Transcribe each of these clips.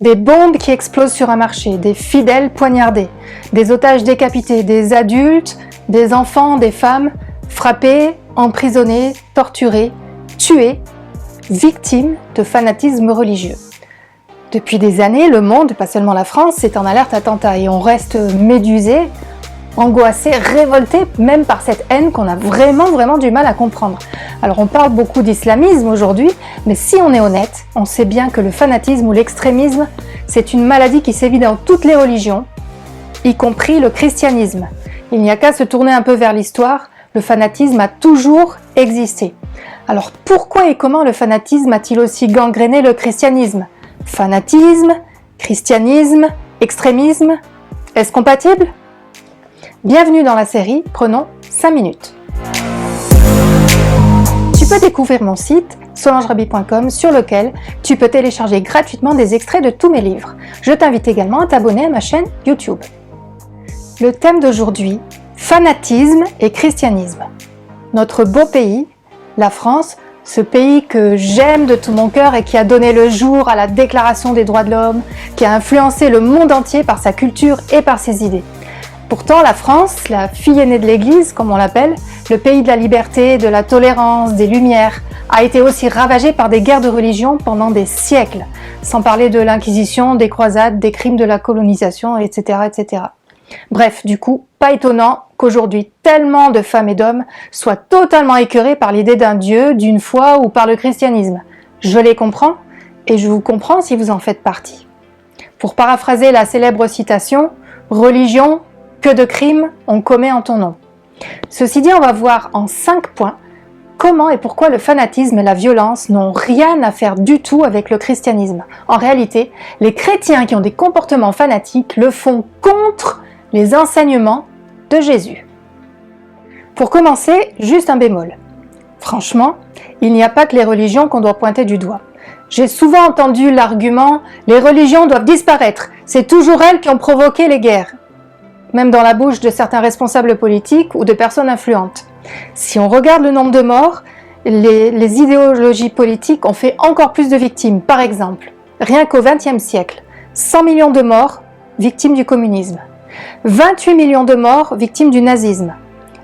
Des bombes qui explosent sur un marché, des fidèles poignardés, des otages décapités, des adultes, des enfants, des femmes, frappés, emprisonnés, torturés, tués, victimes de fanatisme religieux. Depuis des années, le monde, pas seulement la France, est en alerte attentat et on reste médusé, angoissé, révolté même par cette haine qu'on a vraiment du mal à comprendre. Alors on parle beaucoup d'islamisme aujourd'hui, mais si on est honnête, on sait bien que le fanatisme ou l'extrémisme, c'est une maladie qui sévit dans toutes les religions, y compris le christianisme. Il n'y a qu'à se tourner un peu vers l'histoire, le fanatisme a toujours existé. Alors pourquoi et comment le fanatisme a-t-il aussi gangréné le christianisme ? Fanatisme, christianisme, extrémisme, est-ce compatible ? Bienvenue dans la série, prenons 5 minutes. Tu peux découvrir mon site solangerabi.com sur lequel tu peux télécharger gratuitement des extraits de tous mes livres. Je t'invite également à t'abonner à ma chaîne YouTube. Le thème d'aujourd'hui, fanatisme et christianisme. Notre beau pays, la France, ce pays que j'aime de tout mon cœur et qui a donné le jour à la Déclaration des droits de l'homme, qui a influencé le monde entier par sa culture et par ses idées. Pourtant, la France, la fille aînée de l'Église, comme on l'appelle, le pays de la liberté, de la tolérance, des Lumières, a été aussi ravagée par des guerres de religion pendant des siècles, sans parler de l'Inquisition, des croisades, des crimes de la colonisation, etc., etc. Bref, du coup, pas étonnant qu'aujourd'hui tellement de femmes et d'hommes soient totalement écœurés par l'idée d'un Dieu, d'une foi ou par le christianisme. Je les comprends et je vous comprends si vous en faites partie. Pour paraphraser la célèbre citation, « Religion, que de crimes on commet en ton nom ». Ceci dit, on va voir en 5 points comment et pourquoi le fanatisme et la violence n'ont rien à faire du tout avec le christianisme. En réalité, les chrétiens qui ont des comportements fanatiques le font contre les enseignements de Jésus. Pour commencer, juste un bémol. Franchement, il n'y a pas que les religions qu'on doit pointer du doigt. J'ai souvent entendu l'argument « les religions doivent disparaître, c'est toujours elles qui ont provoqué les guerres ». Même dans la bouche de certains responsables politiques ou de personnes influentes. Si on regarde le nombre de morts, les idéologies politiques ont fait encore plus de victimes. Par exemple, rien qu'au XXe siècle, 100 millions de morts victimes du communisme, 28 millions de morts victimes du nazisme.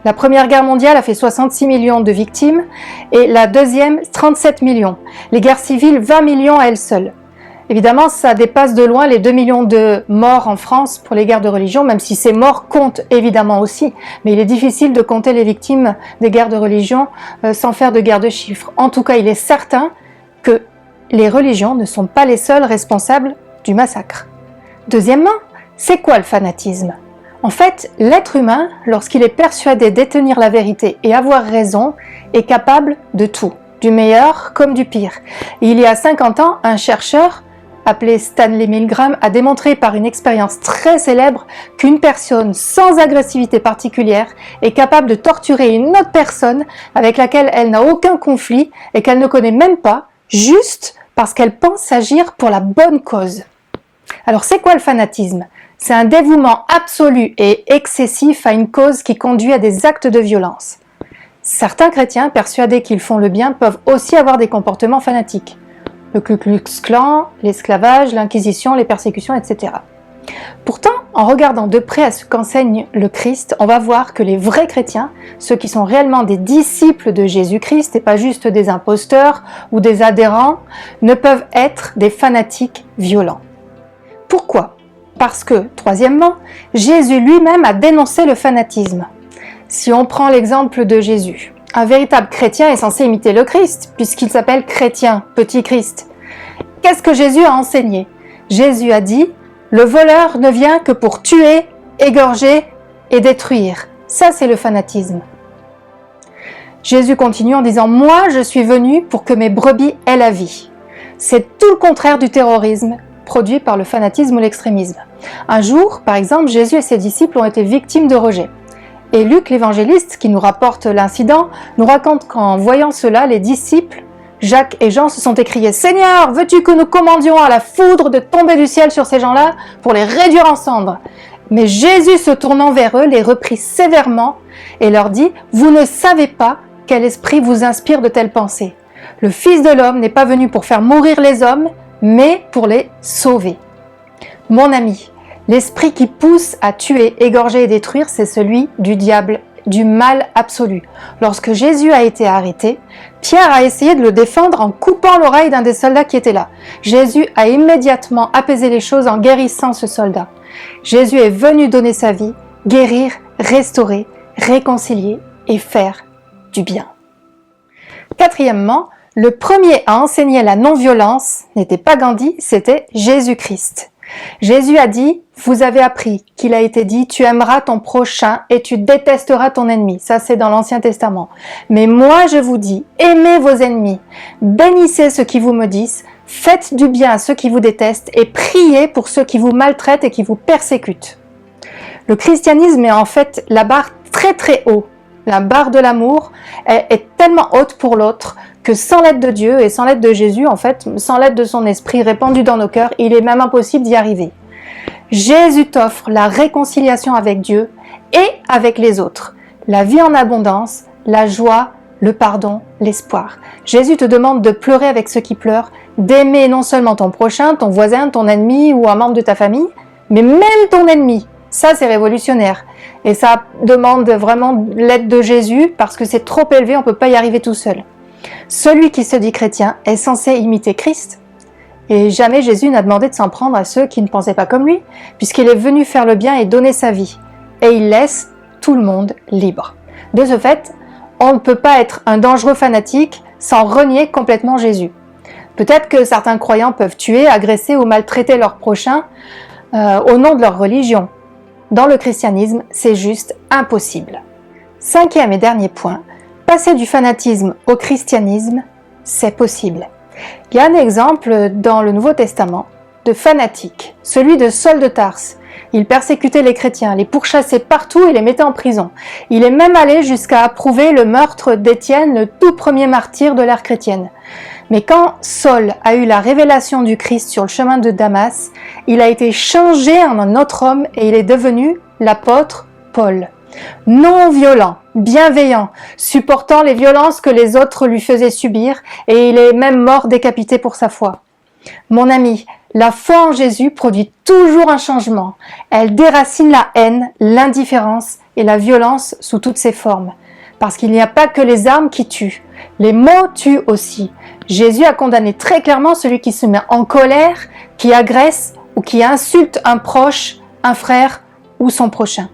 La Première Guerre mondiale a fait 66 millions de victimes et la deuxième 37 millions. Les guerres civiles 20 millions à elles seules. Évidemment, ça dépasse de loin les 2 millions de morts en France pour les guerres de religion, même si ces morts comptent évidemment aussi. Mais il est difficile de compter les victimes des guerres de religion sans faire de guerre de chiffres. En tout cas, il est certain que les religions ne sont pas les seuls responsables du massacre. Deuxièmement, c'est quoi le fanatisme ? En fait, l'être humain, lorsqu'il est persuadé détenir la vérité et avoir raison, est capable de tout, du meilleur comme du pire. Et il y a 50 ans, un chercheur appelé Stanley Milgram, a démontré par une expérience très célèbre qu'une personne sans agressivité particulière est capable de torturer une autre personne avec laquelle elle n'a aucun conflit et qu'elle ne connaît même pas, juste parce qu'elle pense agir pour la bonne cause. Alors c'est quoi le fanatisme ? C'est un dévouement absolu et excessif à une cause qui conduit à des actes de violence. Certains chrétiens persuadés qu'ils font le bien peuvent aussi avoir des comportements fanatiques. Le Ku Klux Klan, l'esclavage, l'Inquisition, les persécutions, etc. Pourtant, en regardant de près à ce qu'enseigne le Christ, on va voir que les vrais chrétiens, ceux qui sont réellement des disciples de Jésus-Christ et pas juste des imposteurs ou des adhérents, ne peuvent être des fanatiques violents. Pourquoi ? Parce que, troisièmement, Jésus lui-même a dénoncé le fanatisme. Si on prend l'exemple de Jésus, un véritable chrétien est censé imiter le Christ, puisqu'il s'appelle chrétien, petit Christ. Qu'est-ce que Jésus a enseigné ? Jésus a dit « Le voleur ne vient que pour tuer, égorger et détruire ». Ça, c'est le fanatisme. Jésus continue en disant « Moi, je suis venu pour que mes brebis aient la vie ». C'est tout le contraire du terrorisme produit par le fanatisme ou l'extrémisme. Un jour, par exemple, Jésus et ses disciples ont été victimes de rejet. Et Luc l'évangéliste, qui nous rapporte l'incident, nous raconte qu'en voyant cela, les disciples, Jacques et Jean, se sont écriés « Seigneur, veux-tu que nous commandions à la foudre de tomber du ciel sur ces gens-là pour les réduire en cendres ?» Mais Jésus, se tournant vers eux, les reprit sévèrement et leur dit « Vous ne savez pas quel esprit vous inspire de telles pensées. Le Fils de l'homme n'est pas venu pour faire mourir les hommes, mais pour les sauver. » Mon ami, l'esprit qui pousse à tuer, égorger et détruire, c'est celui du diable, du mal absolu. Lorsque Jésus a été arrêté, Pierre a essayé de le défendre en coupant l'oreille d'un des soldats qui était là. Jésus a immédiatement apaisé les choses en guérissant ce soldat. Jésus est venu donner sa vie, guérir, restaurer, réconcilier et faire du bien. Quatrièmement, le premier à enseigner la non-violence n'était pas Gandhi, c'était Jésus-Christ. Jésus a dit, vous avez appris qu'il a été dit, tu aimeras ton prochain et tu détesteras ton ennemi. Ça, c'est dans l'Ancien Testament. Mais moi, je vous dis, aimez vos ennemis, bénissez ceux qui vous maudissent, faites du bien à ceux qui vous détestent et priez pour ceux qui vous maltraitent et qui vous persécutent. Le christianisme est en fait la barre très très haut. La barre de l'amour est tellement haute pour l'autre que sans l'aide de Dieu et sans l'aide de Jésus, en fait, sans l'aide de son esprit répandu dans nos cœurs, il est même impossible d'y arriver. Jésus t'offre la réconciliation avec Dieu et avec les autres, la vie en abondance, la joie, le pardon, l'espoir. Jésus te demande de pleurer avec ceux qui pleurent, d'aimer non seulement ton prochain, ton voisin, ton ennemi ou un membre de ta famille, mais même ton ennemi. Ça, c'est révolutionnaire. Et ça demande vraiment l'aide de Jésus parce que c'est trop élevé, on ne peut pas y arriver tout seul. Celui qui se dit chrétien est censé imiter Christ. Et jamais Jésus n'a demandé de s'en prendre à ceux qui ne pensaient pas comme lui, puisqu'il est venu faire le bien et donner sa vie. Et il laisse tout le monde libre. De ce fait, on ne peut pas être un dangereux fanatique sans renier complètement Jésus. Peut-être que certains croyants peuvent tuer, agresser ou maltraiter leurs prochains au nom de leur religion. Dans le christianisme, c'est juste impossible. Cinquième et dernier point, passer du fanatisme au christianisme, c'est possible. Il y a un exemple dans le Nouveau Testament de fanatique, celui de Saul de Tarse. Il persécutait les chrétiens, les pourchassait partout et les mettait en prison. Il est même allé jusqu'à approuver le meurtre d'Étienne, le tout premier martyr de l'ère chrétienne. Mais quand Saul a eu la révélation du Christ sur le chemin de Damas, il a été changé en un autre homme et il est devenu l'apôtre Paul. Non violent, bienveillant, supportant les violences que les autres lui faisaient subir et il est même mort décapité pour sa foi. Mon ami, la foi en Jésus produit toujours un changement. Elle déracine la haine, l'indifférence et la violence sous toutes ses formes. Parce qu'il n'y a pas que les armes qui tuent. Les mots tuent aussi. Jésus a condamné très clairement celui qui se met en colère, qui agresse ou qui insulte un proche, un frère ou son prochain.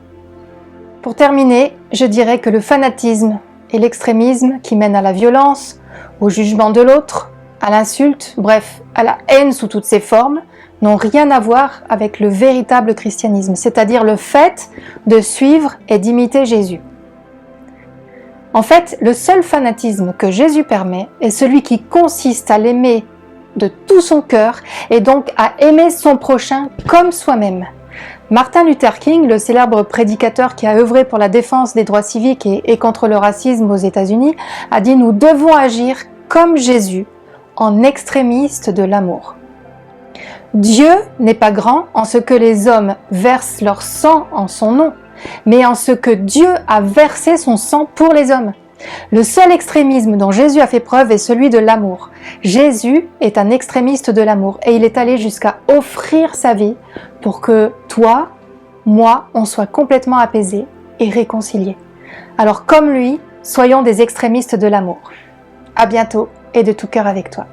Pour terminer, je dirais que le fanatisme et l'extrémisme qui mènent à la violence, au jugement de l'autre, à l'insulte, bref, à la haine sous toutes ses formes, n'ont rien à voir avec le véritable christianisme, c'est-à-dire le fait de suivre et d'imiter Jésus. En fait, le seul fanatisme que Jésus permet est celui qui consiste à l'aimer de tout son cœur et donc à aimer son prochain comme soi-même. Martin Luther King, le célèbre prédicateur qui a œuvré pour la défense des droits civiques et contre le racisme aux États-Unis, a dit « Nous devons agir comme Jésus, en extrémiste de l'amour ». Dieu n'est pas grand en ce que les hommes versent leur sang en son nom, mais en ce que Dieu a versé son sang pour les hommes. Le seul extrémisme dont Jésus a fait preuve est celui de l'amour. Jésus est un extrémiste de l'amour et il est allé jusqu'à offrir sa vie pour que toi, moi, on soit complètement apaisés et réconciliés. Alors comme lui, soyons des extrémistes de l'amour. À bientôt et de tout cœur avec toi.